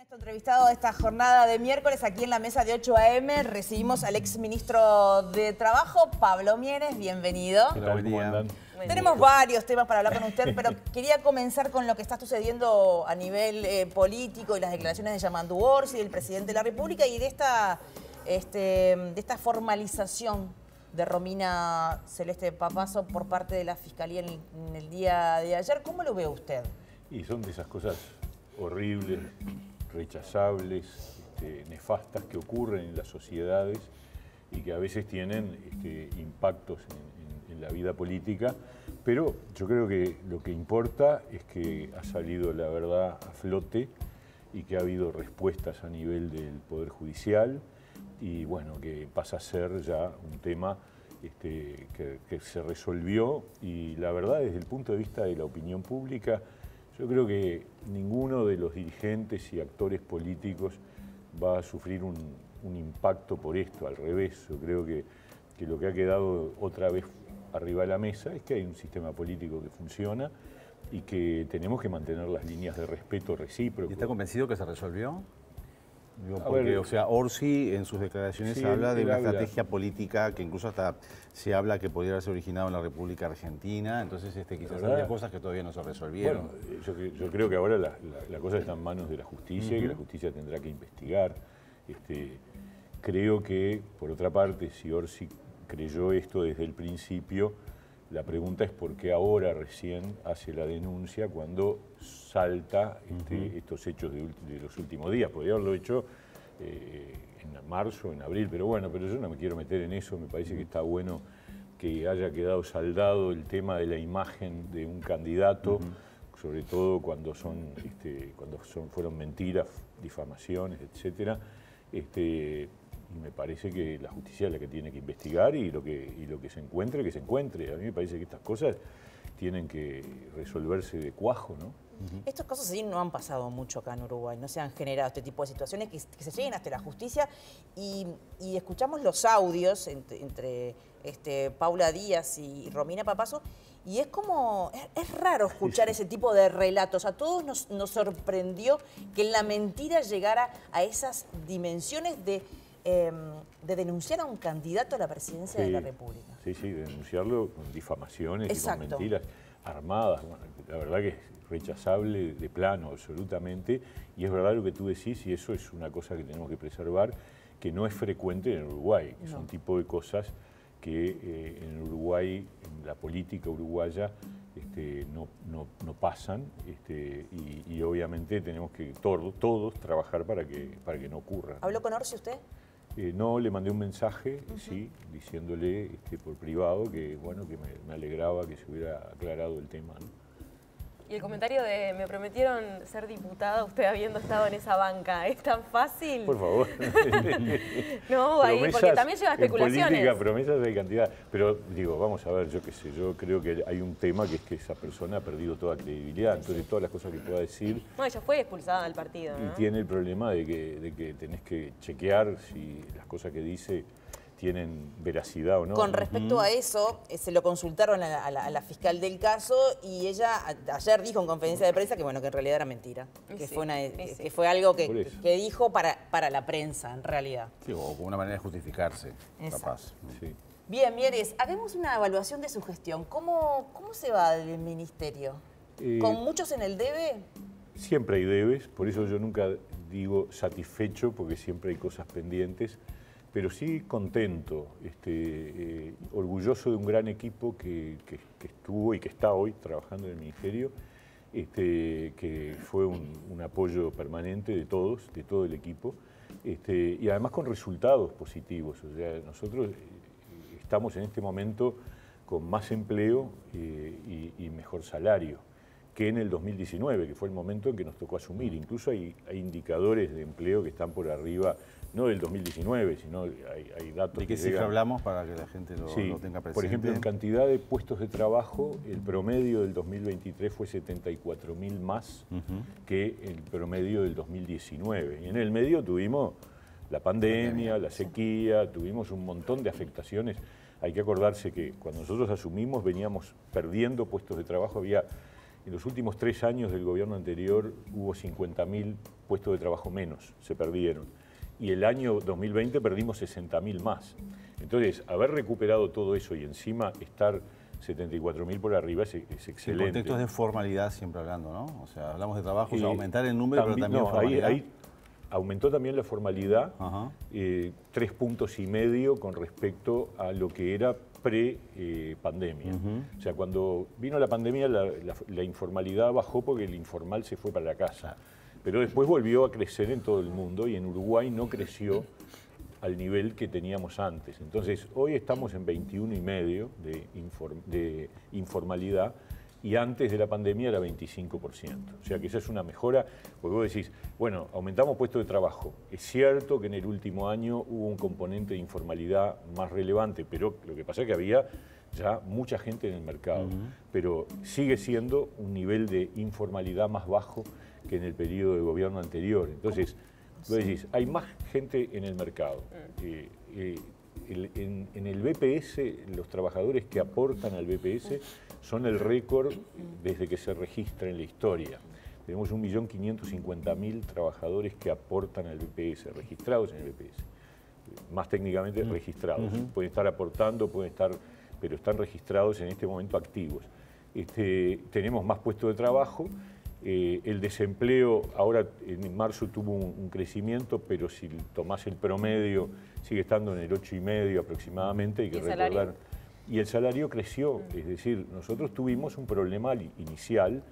Nuestro entrevistado de esta jornada de miércoles aquí en la mesa de 8 a.m. recibimos al exministro de Trabajo, Pablo Mieres. Bienvenido. ¿Qué tal? ¿Cómo andan? Tenemos varios temas para hablar con usted, pero quería comenzar con lo que está sucediendo a nivel político y las declaraciones de Yamandu Orsi, del presidente de la República, y de esta formalización de Romina Celeste Papazo por parte de la Fiscalía en el día de ayer. ¿Cómo lo ve usted? Y son de esas cosas horribles, rechazables, nefastas que ocurren en las sociedades y que a veces tienen impactos en la vida política, pero yo creo que lo que importa es que ha salido la verdad a flote y que ha habido respuestas a nivel del Poder Judicial y bueno, que pasa a ser ya un tema que se resolvió y la verdad desde el punto de vista de la opinión pública, yo creo que ninguno de los dirigentes y actores políticos va a sufrir un impacto por esto, al revés. Yo creo que lo que ha quedado otra vez arriba de la mesa es que hay un sistema político que funciona y que tenemos que mantener las líneas de respeto recíproco. ¿Y está convencido que se resolvió? Digo, porque, o sea, Orsi en sus declaraciones Sí, habla de él una habla. estrategia política que incluso hasta se habla que podría haberse originado en la República Argentina, entonces quizás había cosas que todavía no se resolvieron. Bueno, yo creo que ahora la cosa está en manos de la justicia y que la justicia tendrá que investigar. Creo que, por otra parte, si Orsi creyó esto desde el principio, la pregunta es por qué ahora recién hace la denuncia cuando salta estos hechos de los últimos días. Podría haberlo hecho en marzo, en abril, pero bueno, pero yo no me quiero meter en eso. Me parece que está bueno que haya quedado saldado el tema de la imagen de un candidato, sobre todo cuando fueron mentiras, difamaciones, etcétera. Y me parece que la justicia es la que tiene que investigar y lo que se encuentre, que se encuentre. A mí me parece que estas cosas tienen que resolverse de cuajo, ¿no? Estos casos sí no han pasado mucho acá en Uruguay, no se han generado este tipo de situaciones que se lleguen hasta la justicia y escuchamos los audios entre Paula Díaz y Romina Papazo y es como, es raro escuchar ese tipo de relatos. A todos nos sorprendió que la mentira llegara a esas dimensiones de denunciar a un candidato a la presidencia de la República. Sí, denunciarlo con difamaciones y con mentiras armadas. Bueno, la verdad que es rechazable de plano, absolutamente. Y es verdad lo que tú decís, y eso es una cosa que tenemos que preservar, que no es frecuente en Uruguay. Que son tipo de cosas que en Uruguay, en la política uruguaya, no pasan. Y obviamente tenemos que todos trabajar para que no ocurra. ¿Habló con Orsi usted? No, le mandé un mensaje, sí, diciéndole por privado que, bueno, que me alegraba que se hubiera aclarado el tema, ¿no? Y el comentario de me prometieron ser diputada usted habiendo estado en esa banca, ¿es tan fácil? Por favor. No, ahí, porque también lleva especulaciones. En política, promesas hay cantidad. Pero digo, vamos a ver, yo qué sé, yo creo que hay un tema que es que esa persona ha perdido toda credibilidad. Entonces todas las cosas que pueda decir... No, ella fue expulsada del partido, ¿no? Y tiene el problema de que tenés que chequear si las cosas que dice tienen veracidad o no. Con respecto a eso, se lo consultaron a la fiscal del caso y ella ayer dijo en conferencia de prensa que bueno, que en realidad era mentira, que fue algo que dijo para la prensa en realidad. Sí, o como una manera de justificarse, capaz. Sí. Bien, Mieres, hagamos una evaluación de su gestión. ¿Cómo se va del ministerio? ¿Con muchos en el debe? Siempre hay debes, por eso yo nunca digo satisfecho, porque siempre hay cosas pendientes. Pero sí contento, orgulloso de un gran equipo que estuvo y que está hoy trabajando en el Ministerio, que fue un apoyo permanente de todos, de todo el equipo, y además con resultados positivos. O sea, nosotros estamos en este momento con más empleo y mejor salario que en el 2019, que fue el momento en que nos tocó asumir. Incluso hay indicadores de empleo que están por arriba, no del 2019, sino hay datos ¿De qué que cifra llegan. hablamos para que la gente lo tenga presente? Por ejemplo, en cantidad de puestos de trabajo, el promedio del 2023 fue 74.000 más que el promedio del 2019. Y en el medio tuvimos la pandemia, la sequía, tuvimos un montón de afectaciones. Hay que acordarse que cuando nosotros asumimos veníamos perdiendo puestos de trabajo, había en los últimos 3 años del gobierno anterior hubo 50.000 puestos de trabajo menos, se perdieron. Y el año 2020 perdimos 60.000 más. Entonces, haber recuperado todo eso y encima estar 74.000 por arriba es excelente. En contextos de formalidad siempre hablando, ¿no? O sea, hablamos de trabajo, aumentar el número, pero también formalidad. Ahí aumentó también la formalidad, 3,5 puntos con respecto a lo que era pre-pandemia. O sea, cuando vino la pandemia la informalidad bajó porque el informal se fue para la casa. Pero después volvió a crecer en todo el mundo y en Uruguay no creció al nivel que teníamos antes. Entonces, hoy estamos en 21,5 de informalidad y antes de la pandemia era 25%. O sea que esa es una mejora, porque vos decís, bueno, aumentamos puestos de trabajo. Es cierto que en el último año hubo un componente de informalidad más relevante, pero lo que pasa es que había ya mucha gente en el mercado. Pero sigue siendo un nivel de informalidad más bajo que en el periodo de gobierno anterior. Entonces, vos decís, hay más gente en el mercado. En el BPS, los trabajadores que aportan al BPS son el récord desde que se registra en la historia. Tenemos 1.550.000 trabajadores que aportan al BPS, registrados en el BPS. Más técnicamente registrados. Pueden estar aportando, pueden estar, pero están registrados en este momento activos. Tenemos más puestos de trabajo. El desempleo ahora en marzo tuvo un crecimiento, pero si tomás el promedio sigue estando en el 8,5 aproximadamente. Hay que recordar. Y el salario creció, es decir, nosotros tuvimos un problema inicial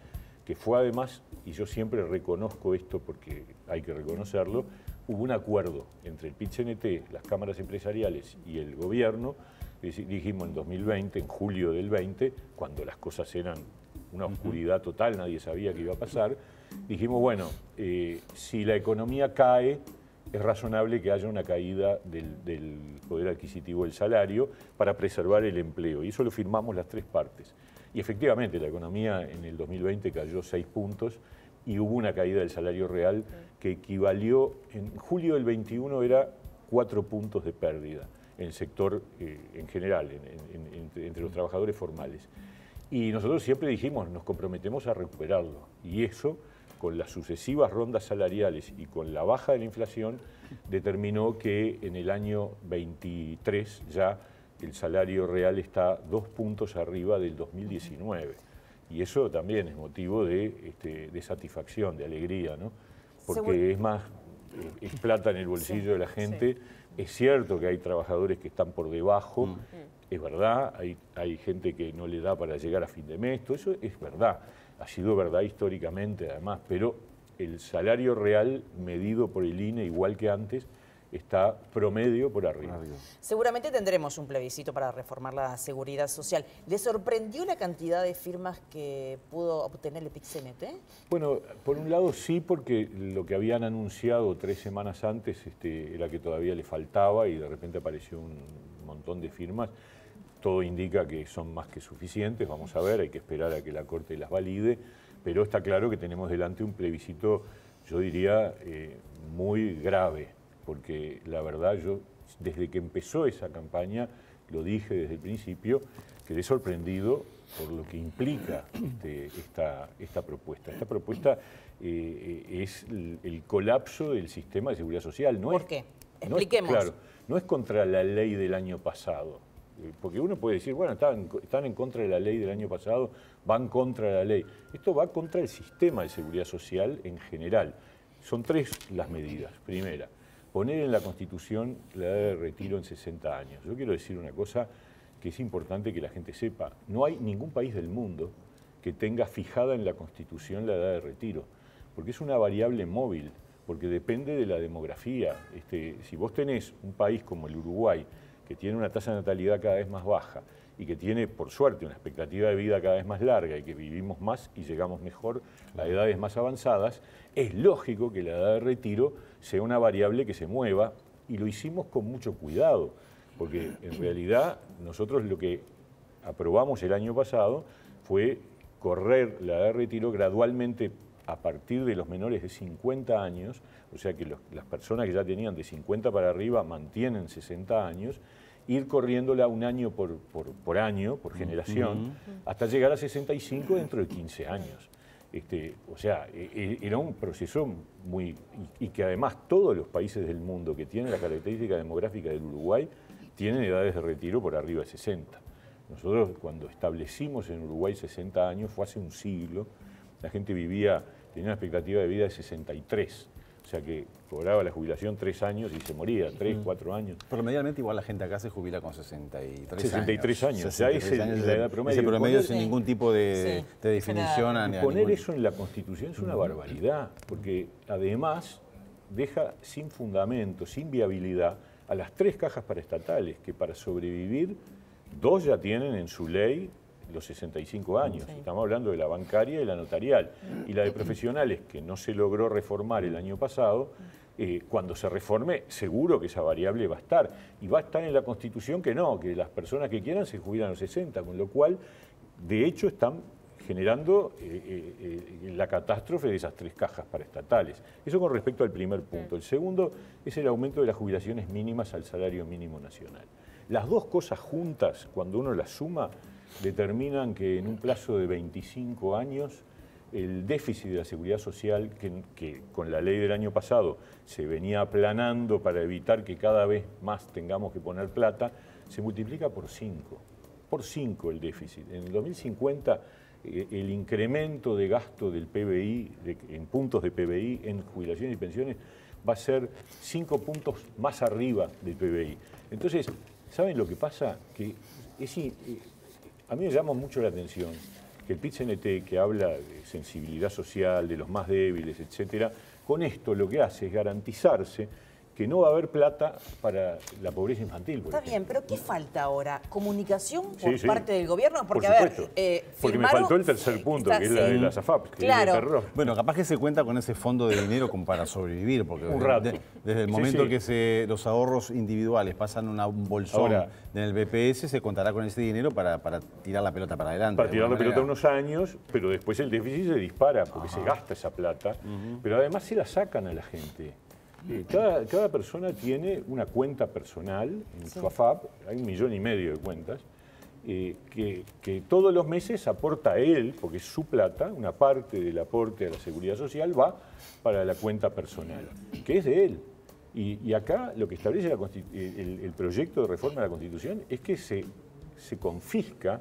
que fue además, y yo siempre reconozco esto porque hay que reconocerlo, hubo un acuerdo entre el PIT-CNT, las cámaras empresariales y el gobierno. Dijimos en 2020, en julio del 20, cuando las cosas eran una oscuridad total, nadie sabía qué iba a pasar, dijimos, bueno, si la economía cae, es razonable que haya una caída del poder adquisitivo del salario para preservar el empleo. Y eso lo firmamos las 3 partes. Y efectivamente, la economía en el 2020 cayó 6 puntos y hubo una caída del salario real que equivalió, en julio del 21 era 4 puntos de pérdida en el sector en general, entre los trabajadores formales. Y nosotros siempre dijimos, nos comprometemos a recuperarlo. Y eso, con las sucesivas rondas salariales y con la baja de la inflación, determinó que en el año 23 ya el salario real está 2 puntos arriba del 2019. Y eso también es motivo de satisfacción, de alegría, ¿no? Porque es más, es plata en el bolsillo de la gente. Es cierto que hay trabajadores que están por debajo, es verdad, hay gente que no le da para llegar a fin de mes, todo eso es verdad. Ha sido verdad históricamente además, pero el salario real medido por el INE, igual que antes, está promedio por arriba. Seguramente tendremos un plebiscito para reformar la seguridad social. ¿Le sorprendió la cantidad de firmas que pudo obtener el PIT-CNT? Bueno, por un lado sí, porque lo que habían anunciado 3 semanas antes era que todavía le faltaba y de repente apareció un montón de firmas. Todo indica que son más que suficientes, vamos a ver, hay que esperar a que la Corte las valide, pero está claro que tenemos delante un plebiscito, yo diría, muy grave, porque la verdad yo, desde que empezó esa campaña, lo dije desde el principio, quedé sorprendido por lo que implica esta propuesta. Esta propuesta es el colapso del sistema de seguridad social. ¿Por qué? Expliquemos. Claro, no es contra la ley del año pasado. Porque uno puede decir, bueno, están en contra de la ley del año pasado, van contra la ley. Esto va contra el sistema de seguridad social en general. Son 3 las medidas. Primera, poner en la Constitución la edad de retiro en 60 años. Yo quiero decir una cosa que es importante que la gente sepa. No hay ningún país del mundo que tenga fijada en la Constitución la edad de retiro, porque es una variable móvil, porque depende de la demografía. Si vos tenés un país como el Uruguay, que tiene una tasa de natalidad cada vez más baja y que tiene, por suerte, una expectativa de vida cada vez más larga y que vivimos más y llegamos mejor a edades más avanzadas, es lógico que la edad de retiro sea una variable que se mueva, y lo hicimos con mucho cuidado, porque en realidad nosotros lo que aprobamos el año pasado fue correr la edad de retiro gradualmente a partir de los menores de 50 años, o sea que las personas que ya tenían de 50 para arriba mantienen 60 años, ir corriéndola un año por año, por generación, hasta llegar a 65 dentro de 15 años. O sea, era un proceso muy... Y que además todos los países del mundo que tienen la característica demográfica del Uruguay tienen edades de retiro por arriba de 60. Nosotros cuando establecimos en Uruguay 60 años, fue hace un siglo, la gente tenía una expectativa de vida de 63. O sea que cobraba la jubilación 3 años y se moría, 3, 4 años. Pero medianamente igual la gente acá se jubila con 63 años. Ya es la edad promedio. Ese promedio sin ningún tipo de definición. Poner eso en la Constitución es una barbaridad, porque además deja sin fundamento, sin viabilidad a las 3 cajas paraestatales, que para sobrevivir, 2 ya tienen en su ley los 65 años. Sí. Estamos hablando de la bancaria y la notarial. Y la de profesionales, que no se logró reformar el año pasado, cuando se reforme, seguro que esa variable va a estar. Y va a estar en la Constitución que no, que las personas que quieran se jubilan a los 60, con lo cual, de hecho, están generando la catástrofe de esas 3 cajas paraestatales. Eso con respecto al primer punto. El segundo es el aumento de las jubilaciones mínimas al salario mínimo nacional. Las dos cosas juntas, cuando uno las suma, determinan que en un plazo de 25 años el déficit de la seguridad social, que con la ley del año pasado se venía aplanando para evitar que cada vez más tengamos que poner plata, se multiplica por 5. Por 5 el déficit. En el 2050 el incremento de gasto del PBI, en puntos de PBI, en jubilaciones y pensiones, va a ser 5 puntos más arriba del PBI. Entonces, ¿saben lo que pasa? Que a mí me llama mucho la atención que el PIT-CNT, que habla de sensibilidad social, de los más débiles, etcétera, con esto lo que hace es garantizarse que no va a haber plata para la pobreza infantil. Está bien, pero ¿qué falta ahora? ¿Comunicación por Sí. parte del gobierno? Porque, por supuesto, porque me faltó el tercer punto, que es la de las AFAP, que claro. es de terror. Bueno, capaz que se cuenta con ese fondo de dinero como para sobrevivir, porque Un rato. desde el momento Sí. que los ahorros individuales pasan un bolsón Ahora, en el BPS, se contará con ese dinero para tirar la pelota para adelante. Para tirar la pelota unos años, pero después el déficit se dispara porque se gasta esa plata, pero además se la sacan a la gente. Cada persona tiene una cuenta personal en su AFAP, hay 1,5 millones de cuentas, que todos los meses aporta a él, porque es su plata, una parte del aporte a la seguridad social va para la cuenta personal, que es de él. Y acá lo que establece el proyecto de reforma de la Constitución es que se confisca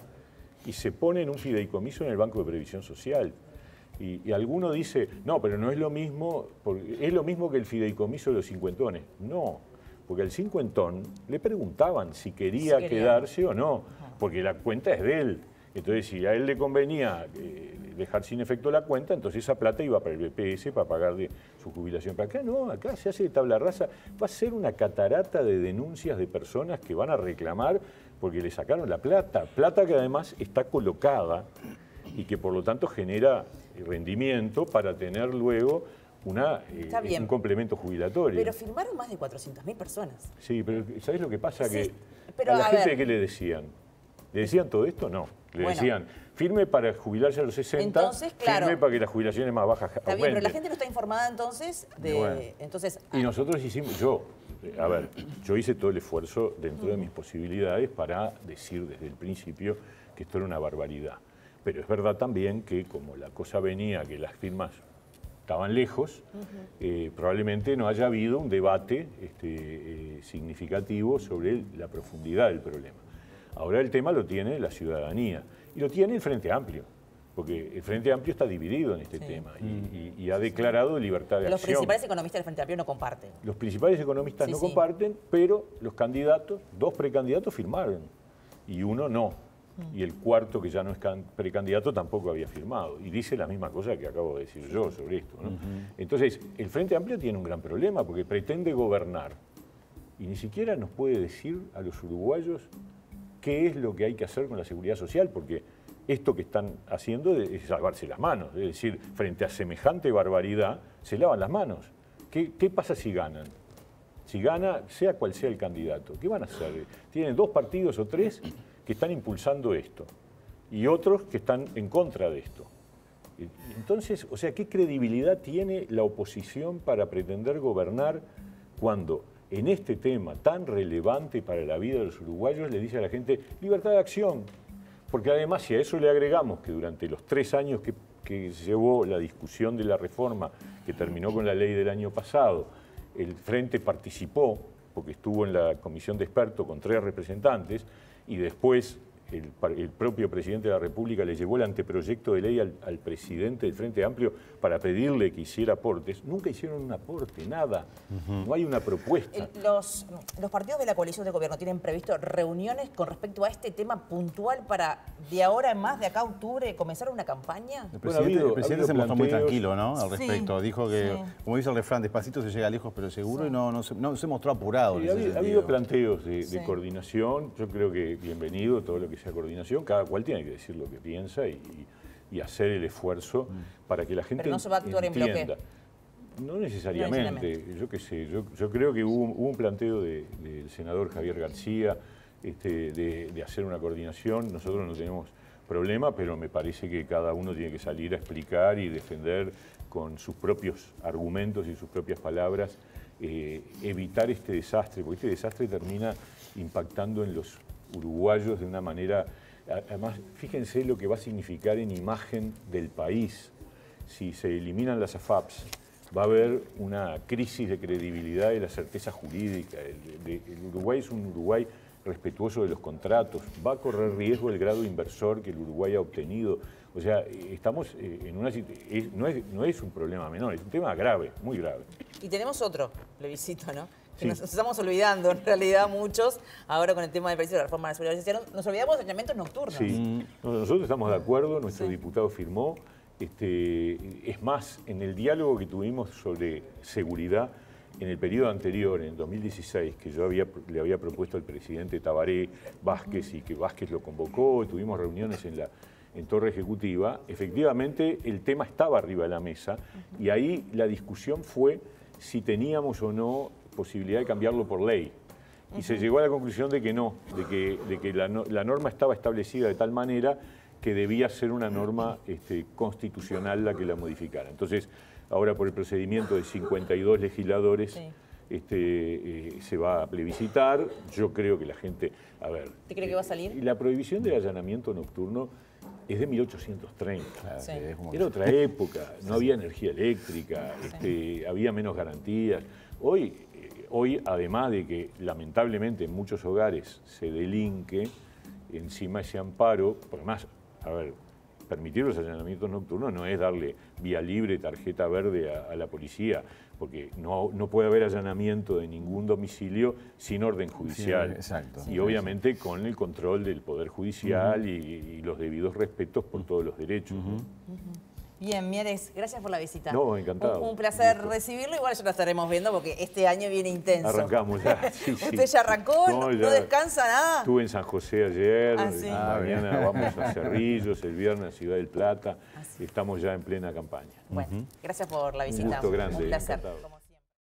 y se pone en un fideicomiso en el Banco de Previsión Social. Y alguno dice, no, pero no es lo mismo, es lo mismo que el fideicomiso de los cincuentones. No, porque al cincuentón le preguntaban si quería quedarse o no, porque la cuenta es de él. Entonces, si a él le convenía dejar sin efecto la cuenta, entonces esa plata iba para el BPS para pagar su jubilación. Pero acá no, acá se hace de tabla rasa. Va a ser una catarata de denuncias de personas que van a reclamar porque le sacaron la plata. Plata que además está colocada y que por lo tanto genera rendimiento para tener luego un complemento jubilatorio. Pero firmaron más de 400.000 personas. Sí, pero ¿sabés lo que pasa? Sí, Que pero a la a gente, ver. ¿qué le decían? ¿Le decían todo esto? No. Le decían, firme para jubilarse a los 60, entonces, claro, firme para que las jubilaciones más bajas Está aumenten. bien, pero la gente no está informada entonces de... Bueno. Entonces, Y nosotros hicimos, yo hice todo el esfuerzo dentro de mis posibilidades para decir desde el principio que esto era una barbaridad. Pero es verdad también que como la cosa venía, que las firmas estaban lejos, probablemente no haya habido un debate significativo sobre la profundidad del problema. Ahora el tema lo tiene la ciudadanía y lo tiene el Frente Amplio, porque el Frente Amplio está dividido en este tema y ha declarado libertad de los acción. principales economistas del Frente Amplio no comparten. Los principales economistas no comparten, pero los candidatos, 2 precandidatos firmaron y uno no. Y el cuarto, que ya no es precandidato, tampoco había firmado. Y dice la misma cosa que acabo de decir yo sobre esto, ¿no? Entonces, el Frente Amplio tiene un gran problema porque pretende gobernar. Y ni siquiera nos puede decir a los uruguayos qué es lo que hay que hacer con la seguridad social, porque esto que están haciendo es lavarse las manos. Es decir, frente a semejante barbaridad, se lavan las manos. ¿Qué pasa si ganan? Si gana, sea cual sea el candidato, ¿qué van a hacer? Tienen 2 partidos o 3 que están impulsando esto y otros que están en contra de esto. Entonces, o sea, ¿qué credibilidad tiene la oposición para pretender gobernar cuando en este tema tan relevante para la vida de los uruguayos, le dice a la gente libertad de acción. Porque además, si a eso le agregamos que durante los 3 años que llevó la discusión de la reforma, que terminó con la ley del año pasado, el Frente participó, porque estuvo en la comisión de expertos con 3 representantes, y después el propio presidente de la República le llevó el anteproyecto de ley al presidente del Frente Amplio para pedirle que hiciera aportes. Nunca hicieron un aporte, nada. No hay una propuesta. Los partidos de la coalición de gobierno tienen previsto reuniones con respecto a este tema puntual para de ahora en más, de acá a octubre, comenzar una campaña. El presidente se mostró muy tranquilo, ¿no? Al respecto. Sí, Dijo que, como dice el refrán, despacito se llega lejos pero seguro, y no se mostró apurado. Sí, ha habido planteos de coordinación. Yo creo que bienvenido todo lo que sea coordinación. Cada cual tiene que decir lo que piensa y hacer el esfuerzo para que la gente Pero no se va a actuar entienda. en bloque. No necesariamente. Yo qué sé. Yo creo que hubo un planteo del senador Javier García de hacer una coordinación. Nosotros no tenemos problema, pero me parece que cada uno tiene que salir a explicar y defender con sus propios argumentos y sus propias palabras, evitar este desastre, porque este desastre termina impactando en los uruguayos de una manera. Además, fíjense lo que va a significar en imagen del país. Si se eliminan las AFAPs, va a haber una crisis de credibilidad y la certeza jurídica. El Uruguay es un Uruguay respetuoso de los contratos, va a correr riesgo el grado inversor que el Uruguay ha obtenido. O sea, estamos en una situación, no es un problema menor, es un tema grave, muy grave. Y tenemos otro plebiscito, ¿no? Que sí. Nos estamos olvidando, en realidad, muchos, ahora con el tema del plebiscito de la reforma de la seguridad social, nos olvidamos de allanamientos nocturnos. Sí, nosotros estamos de acuerdo, nuestro diputado firmó. Es más, en el diálogo que tuvimos sobre seguridad, en el periodo anterior, en 2016, que yo le había propuesto al presidente Tabaré Vázquez y que Vázquez lo convocó, y tuvimos reuniones en Torre Ejecutiva, efectivamente el tema estaba arriba de la mesa y ahí la discusión fue si teníamos o no posibilidad de cambiarlo por ley. Y se llegó a la conclusión de que no, de que la norma estaba establecida de tal manera que debía ser una norma constitucional la que la modificara. Entonces, ahora por el procedimiento de 52 legisladores se va a plebiscitar. Yo creo que la gente... A ver, ¿Usted cree que va a salir? La prohibición del allanamiento nocturno es de 1830. Claro, sí. Era otra época, no había energía eléctrica, había menos garantías. Hoy, además de que lamentablemente en muchos hogares se delinque, encima ese amparo, por más, a ver, permitir los allanamientos nocturnos no es darle vía libre, tarjeta verde a la policía, porque no puede haber allanamiento de ningún domicilio sin orden judicial. Sí, exacto. Y obviamente con el control del Poder Judicial y los debidos respetos por todos los derechos. Bien, Mieres, gracias por la visita. No, encantado. Un placer recibirlo, igual ya lo estaremos viendo porque este año viene intenso. Arrancamos ya. Sí, ¿Usted ya arrancó? ¿No descansa nada? Estuve en San José ayer, ¿Sí? mañana vamos a Cerrillos, el viernes a Ciudad del Plata. Estamos ya en plena campaña. Bueno, gracias por la visita. Un gusto grande. Un placer. Encantado.